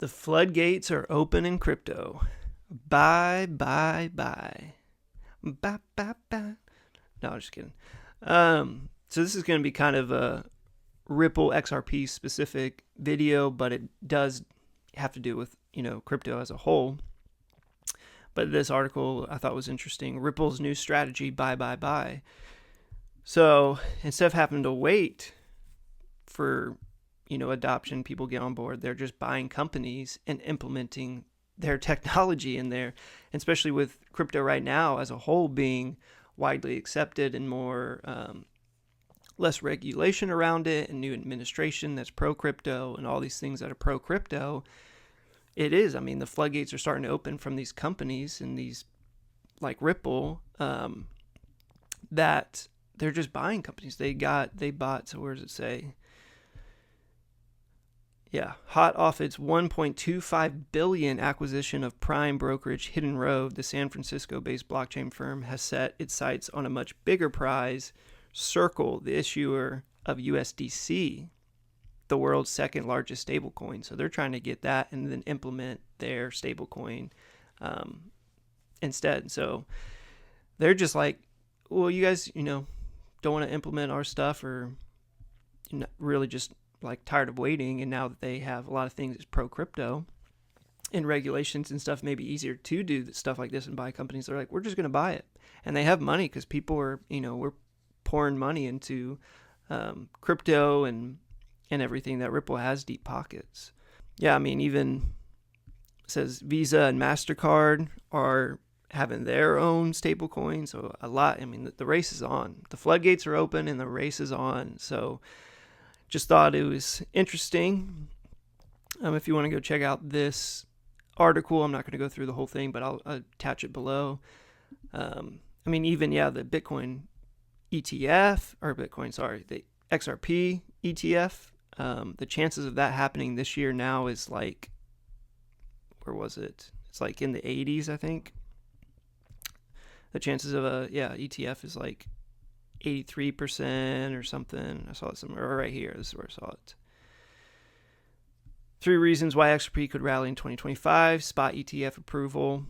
The floodgates are open in crypto. Buy, buy, buy. Buy, buy, buy. No, I'm just kidding. So this is going to be kind of a Ripple XRP specific video, but it does have to do with, crypto as a whole. But this article I thought was interesting. Ripple's new strategy, buy, buy, buy. So instead of having to wait for adoption, people get on board, they're just buying companies and implementing their technology in there, and especially with crypto right now as a whole being widely accepted and more less regulation around it, and new administration that's pro crypto and all these things that are pro crypto. It is, the floodgates are starting to open from these companies and these like Ripple that they're just buying companies. They bought, so where does it say? Yeah, hot off its $1.25 billion acquisition of prime brokerage Hidden Road, the San Francisco-based blockchain firm has set its sights on a much bigger prize, Circle, the issuer of USDC, the world's second largest stablecoin. So they're trying to get that and then implement their stablecoin instead. So they're just like, well, you guys, don't want to implement our stuff, or really just like tired of waiting, and now that they have a lot of things as pro crypto and regulations and stuff, maybe easier to do stuff like this and buy companies. They're like, we're just going to buy it, and they have money because people are, we're pouring money into crypto and everything. That Ripple has deep pockets. Yeah, even says Visa and MasterCard are having their own stable coin. So a lot. The race is on. The floodgates are open and the race is on. So just thought it was interesting. If you want to go check out this article, I'm not going to go through the whole thing, but I'll attach it below. The Bitcoin ETF, the XRP ETF, the chances of that happening this year now is like, where was it? It's like in the 80s, I think. The chances of a ETF is like 83% or something. I saw it somewhere right here. This is where I saw it. 3 reasons why XRP could rally in 2025. Spot ETF approval.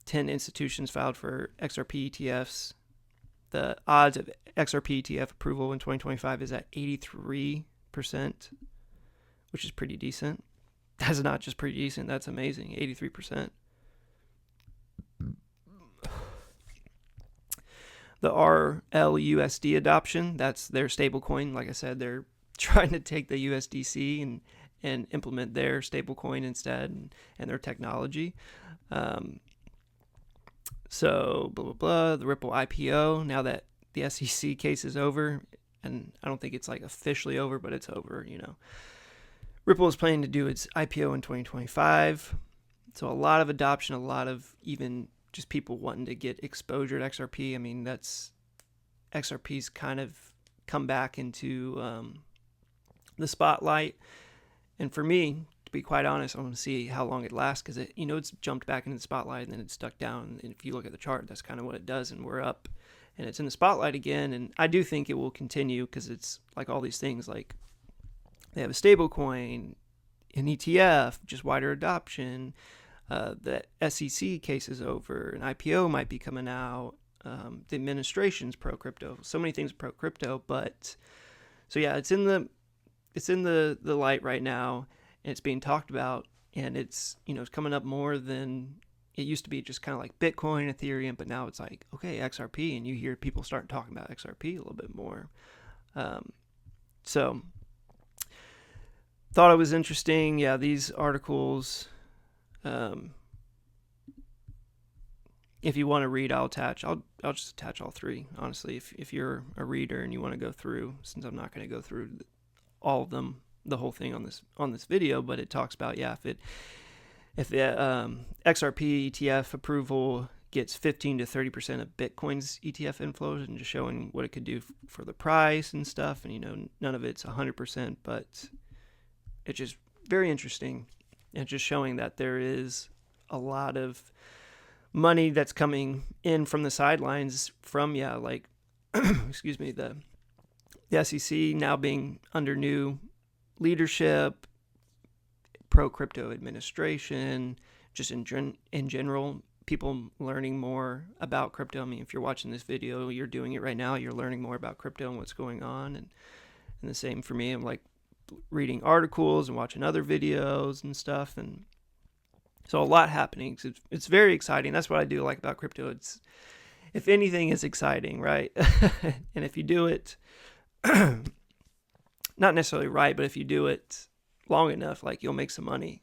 10 institutions filed for XRP ETFs. The odds of XRP ETF approval in 2025 is at 83%, which is pretty decent. That's not just pretty decent. That's amazing. 83%. The RLUSD adoption, that's their stablecoin. Like I said, they're trying to take the USDC and implement their stablecoin instead, and their technology. So, blah, blah, blah. The Ripple IPO, now that the SEC case is over, and I don't think it's like officially over, but it's over, Ripple is planning to do its IPO in 2025. So a lot of adoption, a lot of even just people wanting to get exposure to XRP. That's XRP's kind of come back into the spotlight. And for me, to be quite honest, I want to see how long it lasts, because it's jumped back into the spotlight and then it's stuck down. And if you look at the chart, that's kind of what it does. And we're up and it's in the spotlight again. And I do think it will continue, because it's like all these things, like they have a stable coin, an ETF, just wider adoption. The SEC case is over. An IPO might be coming out. The administration's pro crypto. So many things pro crypto, but so yeah, it's in the light right now, and it's being talked about, and it's it's coming up more than it used to be. Just kind of like Bitcoin, Ethereum, but now it's like, okay, XRP, and you hear people start talking about XRP a little bit more. So thought it was interesting. Yeah, these articles. If you want to read, I'll just attach all 3. Honestly, if you're a reader and you want to go through, since I'm not going to go through all of them, the whole thing on this video, but it talks about if the XRP ETF approval gets 15 to 30% of Bitcoin's ETF inflows, and just showing what it could do for the price and stuff. And none of it's 100%, but it's just very interesting. And just showing that there is a lot of money that's coming in from the sidelines from, excuse me, the SEC now being under new leadership, pro crypto administration, just in general, people learning more about crypto. I mean, if you're watching this video, you're doing it right now. You're learning more about crypto and what's going on, and the same for me. I'm like reading articles and watching other videos and stuff, and so a lot happening. It's very exciting. That's what I do like about crypto. It's, if anything, is exciting, right? And if you do it, not necessarily right, but if you do it long enough, like, you'll make some money.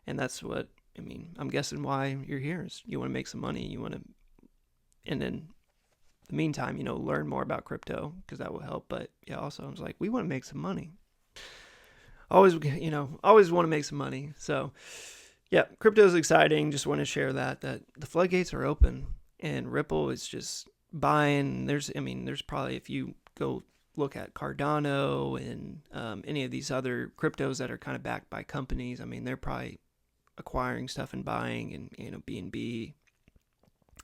And that's what, I mean, I'm guessing why you're here is you want to make some money. You want to, and then in the meantime, learn more about crypto, because that will help. But yeah, also I was like, we want to make some money. Always want to make some money. So yeah, crypto is exciting. Just want to share that the floodgates are open, and Ripple is just buying. There's probably, if you go look at Cardano and any of these other cryptos that are kind of backed by companies, I mean, they're probably acquiring stuff and buying, and BNB.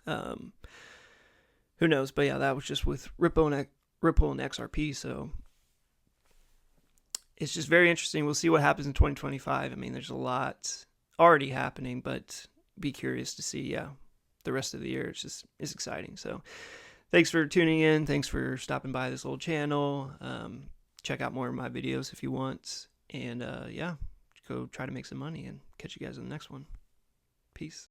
Who knows? But yeah, that was just with Ripple and XRP. So it's just very interesting. We'll see what happens in 2025. I mean, there's a lot already happening, but be curious to see, the rest of the year. It's exciting. So thanks for tuning in. Thanks for stopping by this old channel. Check out more of my videos if you want. And go try to make some money, and catch you guys in the next one. Peace.